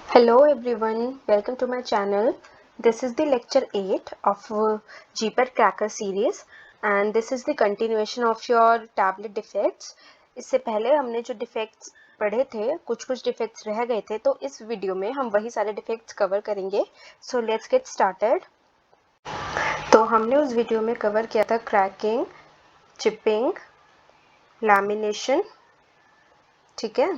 Hello everyone, welcome to my channel. This is the lecture 8 of GPAT Cracker series and this is the continuation of your tablet defects. इससे पहले हमने जो defects पढ़े थे कुछ defects रह गए थे, तो इस वीडियो में हम वही सारे डिफेक्ट्स कवर करेंगे. So let's get started. तो हमने उस वीडियो में कवर किया था क्रैकिंग, चिपिंग, लैमिनेशन. ठीक है,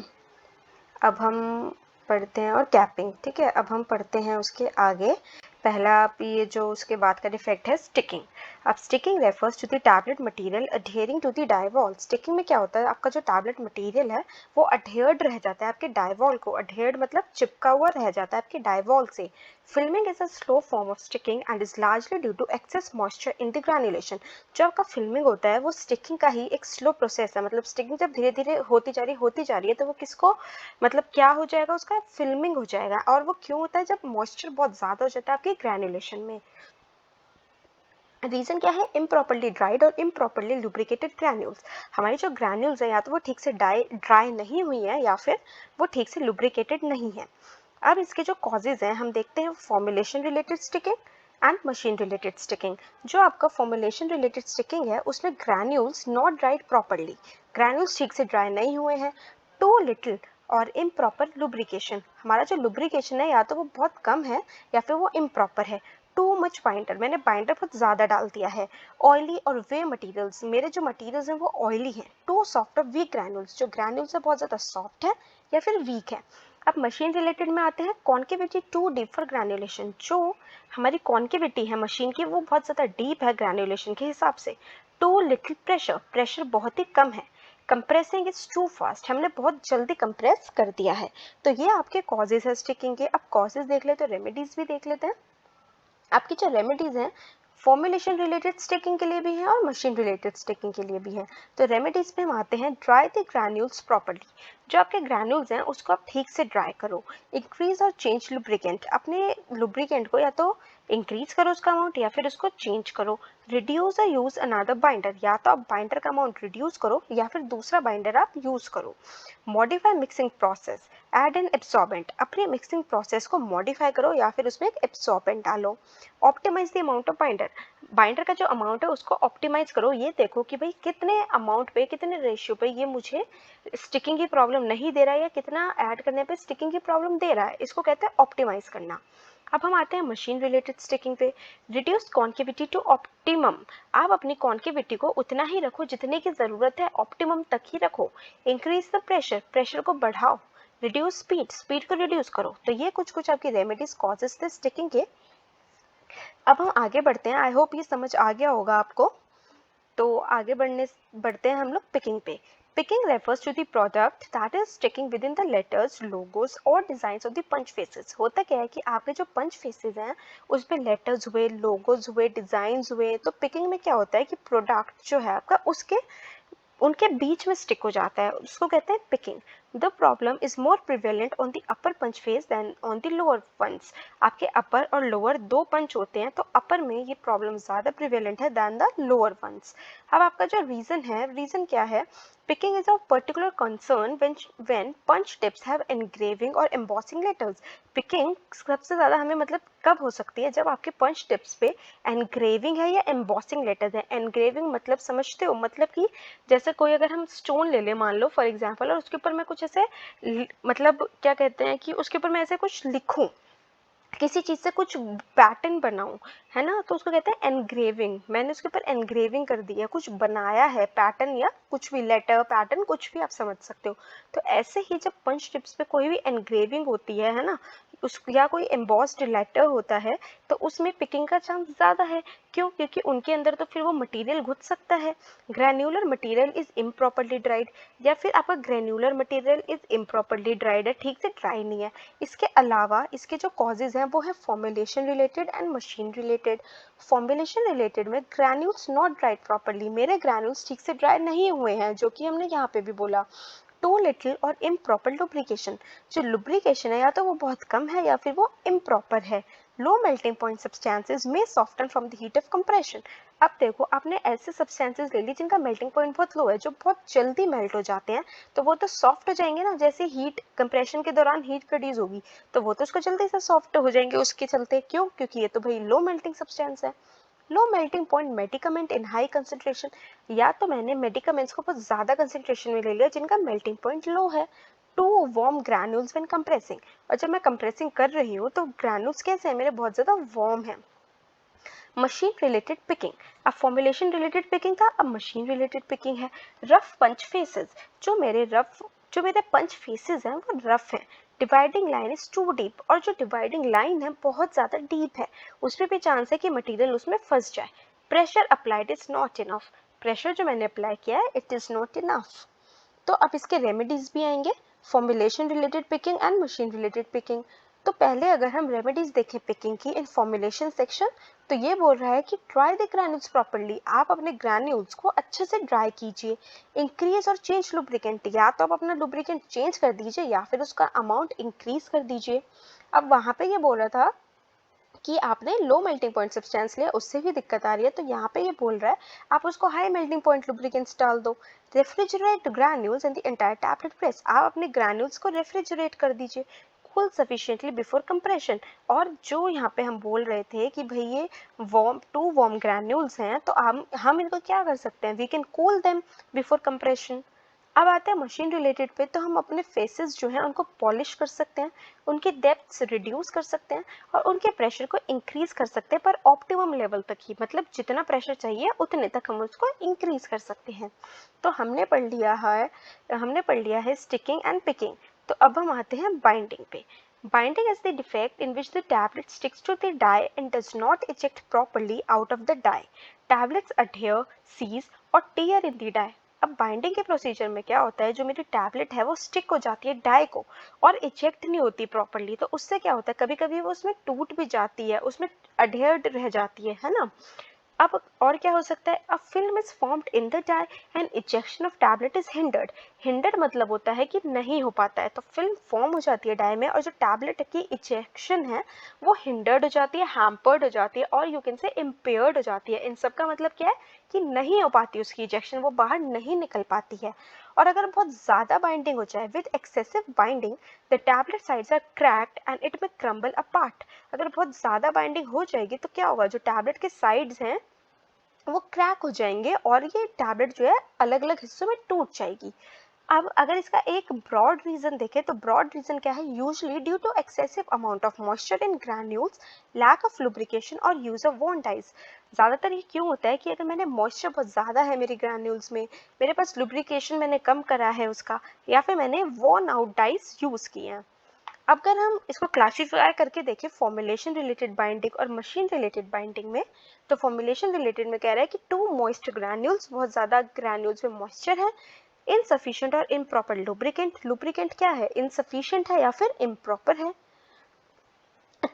अब हम पढ़ते हैं और कैपिंग. ठीक है, अब हम पढ़ते हैं उसके आगे. पहला आप ये जो उसके बाद का डिफेक्ट है स्टिकिंग. अब sticking refers to the tablet material adhering to the die wall. Sticking में क्या होता है, आपका जो टैबलेट मटेरियल है वो अडहेयर्ड रह जाता है आपके डाइवॉल को. अडहेयर्ड मतलब चिपका हुआ रह जाता है आपके डाइवॉल से. Filming is a slow form of sticking and is largely due to excess moisture in the granulation. जो आपका फिल्मिंग होता है वो स्टिकिंग का ही एक स्लो प्रोसेस है. मतलब स्टिकिंग जब धीरे धीरे होती जा रही है तो वो किसको मतलब क्या हो जाएगा, उसका फिल्मिंग हो जाएगा. और वो क्यों होता है, जब मॉइस्चर बहुत ज़्यादा हो जाता है आपके ग्रैन्युलेशन में. रीज़न क्या है, इम्प्रॉपरली ड्राइड और इम्प्रॉपरली लुब्रिकेटेड ग्रैन्यूल्स. हमारी जो ग्रैन्यूल्स है या तो वो ठीक से ड्राई नहीं हुई है या फिर वो ठीक से लुब्रिकेटेड नहीं है. अब इसके जो कॉजेज हैं हम देखते हैं, formulation related sticking and machine related sticking. जो आपका फॉर्मुलेशन रिलेटेड स्टिकिंग है उसमें granules not dried properly. Granules ठीक से ड्राई नहीं हुए हैं. टू लिटिल और इम्प्रॉपर लुब्रिकेशन. हमारा जो लुब्रिकेशन है या तो वो बहुत कम है या फिर वो इम्प्रॉपर है. टू मच बाइंडर, मैंने बाइंडर बहुत ज़्यादा डाल दिया है. ऑयली और वे मटेरियल्स, मेरे जो मटेरियल्स हैं वो ऑयली हैं. टू सॉफ्ट और वीक ग्रैन्यूल्स, जो ग्रैन्यूल्स है बहुत ज़्यादा सॉफ्ट है या फिर वीक है. अब मशीन रिलेटेड में आते हैं, कॉन्केविटी टू डीप फॉर ग्रैन्युलेशन. जो हमारी कॉन्केविटी है मशीन की वो बहुत ज़्यादा डीप है ग्रैन्युलेशन के हिसाब से. टू लिटिल प्रेशर, प्रेशर बहुत ही कम है. कंप्रेसिंग इज टू फास्ट, हमने बहुत जल्दी कंप्रेस कर दिया है. तो ये आपके कॉजेज है स्टिकिंग के. अब कॉजेज देख लेते तो रेमेडीज भी देख लेते हैं. आपकी जो रेमेडीज हैं फॉर्मुलेशन रिलेटेड स्टिकिंग के लिए भी है और मशीन रिलेटेड स्टिकिंग के लिए भी है. तो रेमेडीज पे हम आते हैं, ड्राई द ग्रैन्यूल्स प्रॉपर्ली. जो आपके ग्रैन्यूल्स हैं उसको आप ठीक से ड्राई करो. इंक्रीज और चेंज लुब्रिकेंट, अपने लुब्रिकेंट को या तो इंक्रीज करो उसका अमाउंट या फिर उसको चेंज करो. रिड्यूस और यूज अनदर बाइंडर, या तो आप बाइंडर का अमाउंट रिड्यूस करो या फिर दूसरा बाइंडर आप यूज करो. Modify mixing process, add an absorbent, अपने मिक्सिंग प्रोसेस को मॉडिफाई करो या फिर उसमें एक एब्सॉर्बेंट डालो. Optimize the amount of binder, binder का जो अमाउंट है उसको ऑप्टिमाइज करो. ये देखो कि भाई कितने अमाउंट पे, कितने रेशियो पे ये मुझे स्टिकिंग की प्रॉब्लम नहीं दे रहा है या कितना ऐड करने पे स्टिकिंग की प्रॉब्लम दे रहा है. इसको कहते हैं ऑप्टिमाइज करना. अब हम आते हैं मशीन रिलेटेड स्टिकिंग पे. रिड्यूस कॉन्केविटी टू ऑप्टिमम, आप अपनी कॉन्केविटी को उतना ही रखो जितने की ज़रूरत है, ऑप्टिमम तक ही रखो. इंक्रीज द प्रेशर, प्रेशर को बढ़ाओ. रिड्यूस स्पीड, स्पीड को रिड्यूस करो. तो ये कुछ आपकी रेमेडीज कॉजेज थे स्टिकिंग के. अब हम आगे बढ़ते हैं. आई होप ये समझ आ गया होगा आपको. तो आगे बढ़ते हैं हम लोग पिकिंग पे. Picking refers to the product that is sticking within the letters, logos और designs of the punch faces. होता क्या है कि आपके जो पंच फेसेस हैं उस पे लेटर्स हुए, लोगोस हुए, डिजाइंस हुए. तो पिकिंग में क्या होता है कि प्रोडक्ट जो है आपका उसके उनके बीच में स्टिक हो जाता है, उसको कहते हैं picking. The problem is more prevalent on the upper punch face then on the lower punch. आपके अपर और लोअर दो पंच होते हैं तो अपर में ये प्रॉब्लम ज़्यादा प्रिवेलेंट है दैन द लोअर पंच. अब आपका जो रीज़न है, रीज़न क्या है, picking is of particular concern when punch tips have engraving और एम्बॉसिंग लेटर्स. पिकिंग सबसे ज़्यादा हमें मतलब कब हो सकती है, जब आपके पंच टिप्स पे एनग्रेविंग है या एम्बॉसिंग लेटर्स है. एनग्रेविंग मतलब समझते हो, मतलब कि जैसे कोई अगर हम स्टोन ले लें मान लो फॉर एग्जांपल, और उसके ऊपर मैं कुछ ऐसे मतलब क्या कहते हैं कि उसके ऊपर मैं ऐसे कुछ लिखूं, किसी चीज़ से कुछ पैटर्न बनाऊं, है ना, तो उसको कहते हैं एनग्रेविंग. मैंने उसके ऊपर एनग्रेविंग कर दी है, कुछ बनाया है पैटर्न या कुछ भी लेटर पैटर्न कुछ भी आप समझ सकते हो. तो ऐसे ही जब पंच टिप्स पे कोई भी एनग्रेविंग होती है ना, उस या कोई एम्बॉस्ड लेटर होता है तो उसमें पिकिंग का चांस ज़्यादा है. क्यों, क्योंकि उनके अंदर तो फिर वो मटेरियल घुस सकता है. Granular material is improperly dried, या फिर आपका granular material is improperly dried है, ठीक से ड्राई नहीं है. इसके अलावा इसके जो कॉजेज हैं वो है formulation related and machine related. Formulation related में ग्रैन्यूल्स नॉट ड्राइड प्रॉपरली, मेरे ग्रैन्यूल्स ठीक से ड्राई नहीं हुए हैं, जो कि हमने यहाँ पे भी बोला. टू लिटिल और इम्प्रॉपर लुब्रिकेशन, जो लुब्रिकेशन है या तो वो बहुत कम है या फिर वो इम्प्रॉपर है. लो मेल्टिंग पॉइंट सब्सटेंसेस में soften from the heat of compression, अब देखो आपने ऐसे सब्सटेंसेस ले ली जिनका मेल्टिंग पॉइंट बहुत लो है, जो बहुत जल्दी मेल्ट हो जाते हैं, तो वो तो सॉफ्ट हो जाएंगे ना, जैसे हीट कंप्रेशन के दौरान हीट प्रोड्यूस होगी तो वो तो उसको जल्दी से सॉफ्ट हो जाएंगे उसके चलते। क्यों? क्योंकि ये तो भाई लो मेल्टिंग सब्सटेंस है। लो मेल्टिंग पॉइंट मेडिकामेंट इन हाई कंसेंट्रेशन, या तो मैंने मेडिकामेंट्स को बहुत ज्यादा कंसेंट्रेशन में ले लिया जिनका मेल्टिंग पॉइंट लो है। To warm granules when compressing, और जब मैं कंप्रेसिंग कर रही हूँ तो ग्रैन्यूल्स कैसे हैं, मेरे बहुत ज्यादा वार्म है। मशीन रिलेटेड पिकिंग, अब फॉर्मुलेशन रिलेटेड पिकिंग था, अब मशीन रिलेटेड पिकिंग है। रफ पंच फेसेस, जो मेरे पंच फेसेस हैं वो रफ हैं। Dividing line is too deep, और जो डिवाइडिंग लाइन है बहुत ज़्यादा डीप है, उसमें भी चांस है कि मटेरियल उसमें फंस जाए। Pressure applied is not enough, pressure जो मैंने अप्लाई किया है इट इज़ नॉट इनफ। तो अब इसके रेमेडीज भी आएंगे, formulation related picking and machine related picking. तो पहले अगर हम रेमेडीज देखें पिकिंग की इन फॉर्मुलेशन सेक्शन, तो ये बोल रहा है कि ड्राई द ग्रैन्यूल्स प्रॉपर्ली, आप अपने ग्रैन्यूल्स को अच्छे से ड्राई कीजिए। इंक्रीज और चेंज लुब्रिकेंट, या तो आप अपना लुब्रिकेंट चेंज कर दीजिए या फिर उसका अमाउंट इंक्रीज कर दीजिए। अब वहां पे ये बोल रहा था कि आपने लो मेल्टिंग पॉइंट सब्सटेंस लिया, उससे भी दिक्कत आ रही है, तो यहाँ पे ये बोल रहा है आप उसको हाई मेल्टिंग पॉइंट लुब्रिकेंट्स डाल दो। Refrigerate granules in the entire tablet press, आप अपने ग्रैन्यूल्स को रेफ्रिजरेट कर दीजिए। कूल सफिशिएंटली बिफोर कंप्रेशन, और जो यहाँ पे हम बोल रहे थे कि भाई ये वार्म ग्रैन्यूल्स हैं, तो हम इनको क्या कर सकते हैं, we can cool them before compression. अब आते हैं मशीन रिलेटेड पे, तो हम अपने फेसेस जो हैं उनको पॉलिश कर सकते हैं, उनकी डेप्थ्स रिड्यूस कर सकते हैं और उनके प्रेशर को इंक्रीज कर सकते हैं, पर ऑप्टिमम लेवल तक ही, मतलब जितना प्रेशर चाहिए उतने तक हम उसको इंक्रीज कर सकते हैं। तो हमने पढ़ लिया है स्टिकिंग एंड पिकिंग। तो अब हम आते हैं बाइंडिंग पे। Binding is the defect in which the tablet sticks to the die and does not eject properly out of the die. Tablets adhere, seize और टीयर इन द डाई। अब binding के procedure में क्या होता है, जो मेरी टैबलेट है वो स्टिक हो जाती है डाई को और इजेक्ट नहीं होती प्रॉपर्ली, तो उससे क्या होता है कभी कभी वो उसमें टूट भी जाती है, उसमें अडेयर्ड रह जाती है ना। अब और क्या हो सकता है, a film is formed in the die and ejection of tablet is hindered. Hindered मतलब होता है कि नहीं हो पाता है, तो फिल्म फॉर्म हो जाती है डाई में और जो टैबलेट की इजेक्शन है वो हिंडर्ड हो जाती है, हैम्पर्ड हो जाती है और यू कैन से इम्पेयर्ड हो जाती है। इन सब का मतलब क्या है कि नहीं हो पाती उसकी इजेक्शन, वो बाहर नहीं निकल पाती है। और अगर बहुत ज़्यादा बाइंडिंग हो जाए, with excessive binding the tablet sides are cracked and it may crumble apart. अगर बहुत ज़्यादा बाइंडिंग हो जाएगी तो क्या होगा, जो टैबलेट के साइड्स हैं वो क्रैक हो जाएंगे और ये टैबलेट जो है अलग अलग हिस्सों में टूट जाएगी। अब अगर इसका एक ब्रॉड रीजन देखें तो ब्रॉड रीजन क्या है, usually due to excessive amount of moisture in granules, lack of lubrication और यूज ऑफ वॉन डाइज। ज़्यादातर ये क्यों होता है कि अगर मैंने मॉइस्चर बहुत ज़्यादा है मेरी ग्रैन्यूल्स में, मेरे पास लुब्रिकेशन मैंने कम करा है उसका, या फिर मैंने वॉन आउट डाइज यूज़ किए हैं। अगर हम इसको क्लासिफाई करके देखें फॉर्मुलेशन रिलेटेड बाइंडिंग और मशीन रिलेटेड बाइंडिंग में, तो फॉर्मुलेशन रिलेटेड में कह रहा है कि टू मॉइस्ट ग्रैन्यूल्स, बहुत ज़्यादा ग्रैन्यूल्स में मॉइस्चर है, इनसफिशिएंट और इम्प्रॉपर लुब्रिकेंट, लुब्रिकेंट क्या है, इनसफिशिएंट है या फिर इम्प्रॉपर है।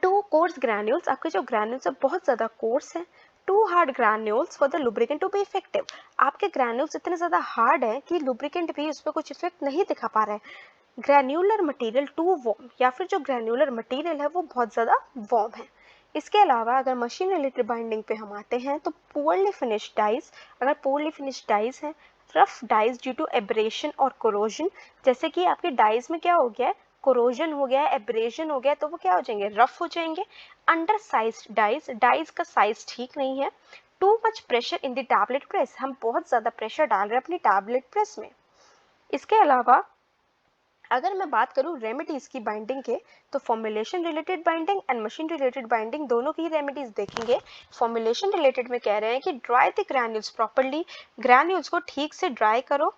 टू कोर्स ग्रैन्यूल्स, आपके जो ग्रैन्यूल्स है बहुत ज़्यादा कोर्स है। Too hard granules for the lubricant to be effective, आपके ग्रैन्यूल्स इतने ज़्यादा हार्ड हैं कि लुब्रिकेंट भी उस पर कुछ इफेक्ट नहीं दिखा पा रहा है। ग्रैन्युलर मटेरियल टू वॉर्म, या फिर जो ग्रैन्युलर मटेरियल है वो बहुत ज़्यादा वॉर्म है। इसके अलावा अगर मशीन रिलेटेड बाइंडिंग पे हम आते हैं तो पुअरली फिनिश्ड डाइज, अगर पुअरली फिनिश्ड डाइज हैं, rough dies due to abrasion और कोरोजन, जैसे कि आपके डाइज में क्या हो गया है, कोरोजन हो गया है, एब्रेशन हो गया है, तो वो क्या हो जाएंगे, रफ हो जाएंगे। अंडर साइज डाइज, डाइज का साइज ठीक नहीं है। Too much pressure in the tablet press, हम बहुत ज़्यादा प्रेशर डाल रहे हैं अपनी टैबलेट प्रेस में। इसके अलावा अगर मैं बात करूं रेमेडीज की बाइंडिंग के, तो formulation related binding and machine related binding दोनों की रेमेडीज देखेंगे। फॉर्मुलेशन रिलेटेड में कह रहे हैं कि dry the granules properly, granules को ठीक से ड्राई करो।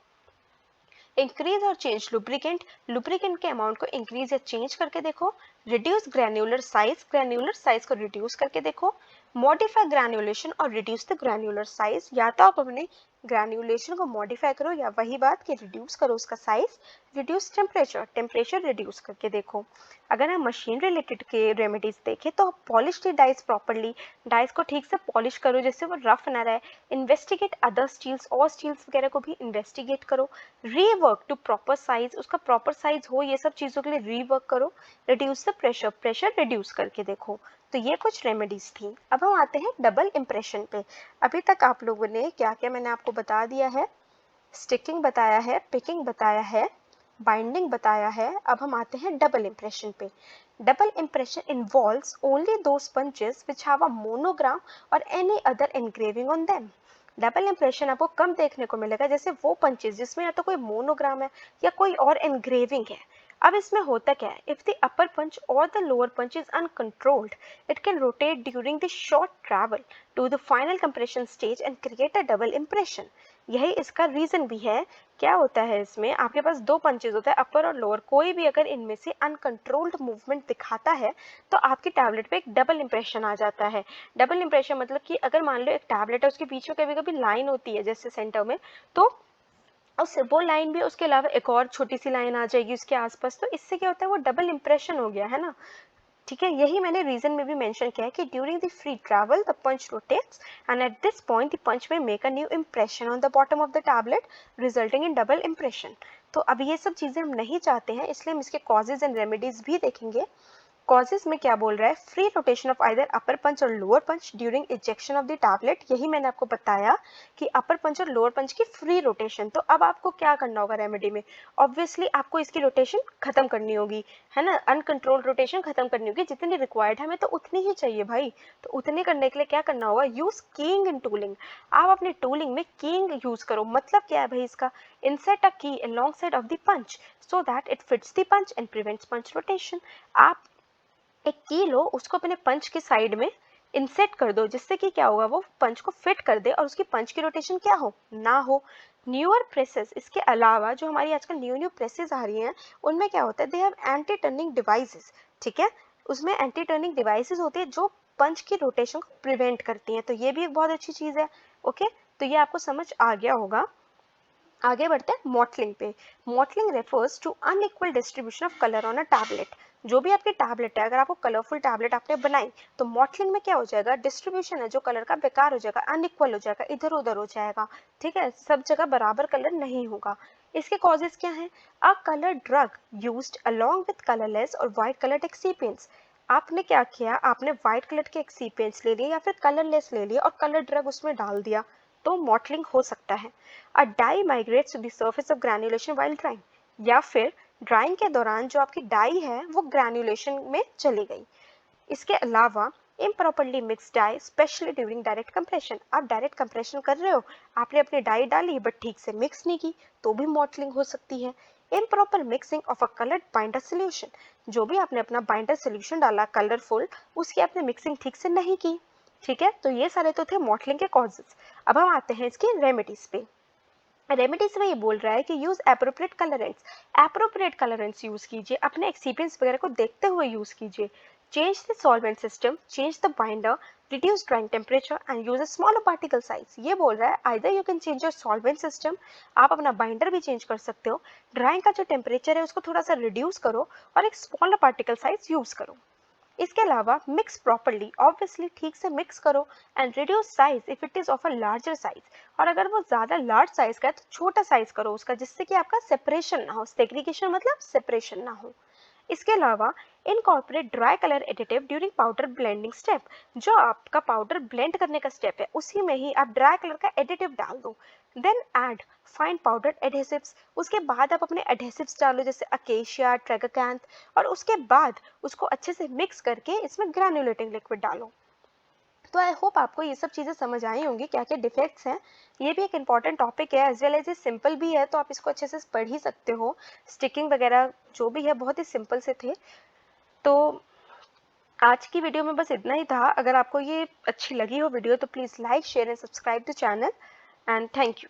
इंक्रीज और चेंज लुब्रिकेंट, लुब्रिकेंट के अमाउंट को इंक्रीज या चेंज करके देखो। रिड्यूस ग्रैन्युलर साइज को रिड्यूस करके देखो। मॉडिफाई ग्रैन्युलेशन और रिड्यूस द ग्रैन्युलर साइज, या तो आप अपने ग्रैन्युलेशन को मॉडिफाई करो या वही बात कि रिड्यूस करो उसका size reduce temperature, temperature reduce करके देखो। अगर हम मशीन रिलेटेड के रेमेडीज देखें तो पॉलिश दी डाइस प्रॉपरली, डाइस को ठीक से पॉलिश करो जिससे वो रफ ना रहे। इन्वेस्टिगेट अदर स्टील्स और स्टील्स वगैरह को भी इन्वेस्टिगेट करो। रीवर्क टू प्रॉपर साइज, उसका प्रॉपर साइज हो, ये सब चीज़ों के लिए रीवर्क करो। Reduce the pressure, pressure reduce करके देखो। तो ये कुछ रेमेडीज थी। अब हम आते हैं डबल इम्प्रेशन पे। अभी तक आप लोगों ने क्या क्या मैंने आपको बता दिया है, स्टिकिंग बताया है, पिकिंग बताया है, बाइंडिंग बताया है। अब हम आते हैं डबल इम्प्रेशन पे। Double impression involves only those punches which have a monogram और any other engraving on them. Double impression आपको कम देखने को मिलेगा जैसे वो पंचेस जिसमें या तो कोई मोनोग्राम है या कोई और एनग्रेविंग है। अब इसमें होता क्या है, इफ द अपर पंच और the lower punch is uncontrolled, it can rotate during the short travel to the final compression stage and create a double impression. यही इसका रीजन भी है। क्या होता है, इसमें आपके पास दो पंचेज होता है, अपर और लोअर, कोई भी अगर इनमें से अनकंट्रोल्ड मूवमेंट दिखाता है तो आपकी टैबलेट पे एक डबल इंप्रेशन आ जाता है। डबल इंप्रेशन मतलब कि अगर मान लो एक टैबलेट है, उसके बीच में कभी कभी लाइन होती है जैसे सेंटर में, तो उस वो लाइन भी, उसके अलावा एक और छोटी सी लाइन आ जाएगी उसके आसपास, तो इससे क्या होता है, वो डबल इंप्रेशन हो गया है ना। ठीक है, यही मैंने रीजन में भी मेंशन किया है कि during the free travel the punch rotates and at this point the punch may make a new impression on the bottom of the tablet resulting in double impression. तो अब ये सब चीजें हम नहीं चाहते हैं, इसलिए हम इसके कॉजेज एंड रेमेडीज भी देखेंगे। कॉजेज में क्या बोल रहा है, free rotation of either upper punch और lower punch during ejection of the tablet. यही मैंने आपको बताया कि अपर पंच और लोअर पंच की फ्री रोटेशन। तो अब आपको क्या करना होगा रेमेडी में, ऑब्वियसली आपको इसकी रोटेशन खत्म करनी होगी, है ना, अनकंट्रोल्ड रोटेशन खत्म करनी होगी। जितनी रिक्वायर्ड है हमें तो उतनी ही चाहिए भाई, तो उतने करने के लिए क्या करना होगा, यूज कीइंग इन टूलिंग। आप अपने टूलिंग में कीइंग यूज करो। मतलब क्या है भाई इसका, insert a key along side of the punch so that it fits the punch and prevents punch rotation. आप एक की लो, उसको अपने पंच की साइड में इंसेट कर दो, जिससे कि क्या होगा, वो पंच को फिट कर दे और उसकी पंच की रोटेशन क्या हो, ना हो। न्यूअर प्रेसेस, इसके अलावा जो हमारी आजकल न्यू प्रेसेस आ रही हैं, उनमें क्या होता है, they have anti turning devices. ठीक है, उसमें एंटी टर्निंग डिवाइसेस होती है जो पंच की रोटेशन को प्रिवेंट करती हैं। तो ये भी एक बहुत अच्छी चीज है। ओके, तो ये आपको समझ आ गया होगा। आगे बढ़ते हैं मॉटलिंग पे। Mottling refers to unequal distribution of colour on a tablet. जो भी आपकी टैबलेट है, अगर आपको कलरफुल टैबलेट आपने बनाई तो मॉटलिंग में क्या हो जाएगा, डिस्ट्रीब्यूशन है जो कलर का बेकार हो जाएगा, अनइक्वल हो जाएगा, इधर उधर हो जाएगा। ठीक है, सब जगह बराबर कलर नहीं होगा। इसके कॉजेज क्या हैं, a colour drug used along with colourless और वाइट कलर्ड एक्सिपिएंट्स। आपने क्या किया, आपने व्हाइट कलर के एक्सिपिएंट्स ले लिए या फिर कलरलेस ले लिए और कलर ड्रग उसमें डाल दिया, तो मॉटलिंग हो सकता है। A dye migrates to the surface of granulation while drying, या फिर ड्राइंग के दौरान जो आपकी डाई है वो ग्रैन्युलेशन में चली गई। इसके अलावा improperly mix dye especially during direct compression. आप डायरेक्ट कंप्रेशन कर रहे हो, आपने अपनी डाई डाली बट ठीक से मिक्स नहीं की, तो भी मॉटलिंग हो सकती है। Improper mixing of a coloured binder solution, जो भी आपने अपना बाइंडर सोल्यूशन डाला कलरफुल, उसकी आपने मिक्सिंग ठीक से नहीं की। ठीक है, तो ये सारे तो थे मॉटलिंग के कॉजेज। अब हम आते हैं इसकी रेमेडीज पे। रेमेडीज में ये बोल रहा है कि use appropriate colourants. Appropriate colourants use कीजिए, अपने एक्सिपिएंट्स वगैरह को देखते हुए यूज कीजिए। Change the solvent system, change the binder, reduce drawing temperature and use a smaller particle size. ये बोल रहा है either you can change your solvent system, आप अपना बाइंडर भी चेंज कर सकते हो, ड्राइंग का जो टेम्परेचर है उसको थोड़ा सा रिड्यूस करो और एक स्मॉलर पार्टिकल साइज यूज करो। इसके अलावा मिक्स प्रॉपरली, ऑब्वियसली ठीक से मिक्स करो and reduce size if it is of a larger size. और अगर वो ज्यादा लार्ज साइज का है तो छोटा साइज करो उसका, जिससे कि आपका सेपरेशन ना हो, सेग्रीगेशन मतलब सेपरेशन ना हो। इसके अलावा incorporate dry colour additive during powder blending step. जो आपका पाउडर ब्लेंड करने का स्टेप है उसी में ही आप ड्राई कलर का एडिटिव डाल दो। Then add fine powder adhesives, उसके बाद आप अपने एडहेसिव्स डालो जैसे अकेशिया, ट्रेगाकैंथ, और उसके बाद उसको अच्छे से मिक्स करके इसमें ग्रैन्युलेटिंग लिक्विड डालो। तो आई होप आपको ये सब चीज़ें समझ आई होंगी, क्या क्या डिफेक्ट्स हैं। ये भी एक इंपॉर्टेंट टॉपिक है, एज वेल एज ये सिंपल भी है, तो आप इसको अच्छे से पढ़ ही सकते हो। स्टिकिंग वगैरह जो भी है बहुत ही सिंपल से थे। तो आज की वीडियो में बस इतना ही था। अगर आपको ये अच्छी लगी हो वीडियो तो please like share and subscribe to channel and thank you.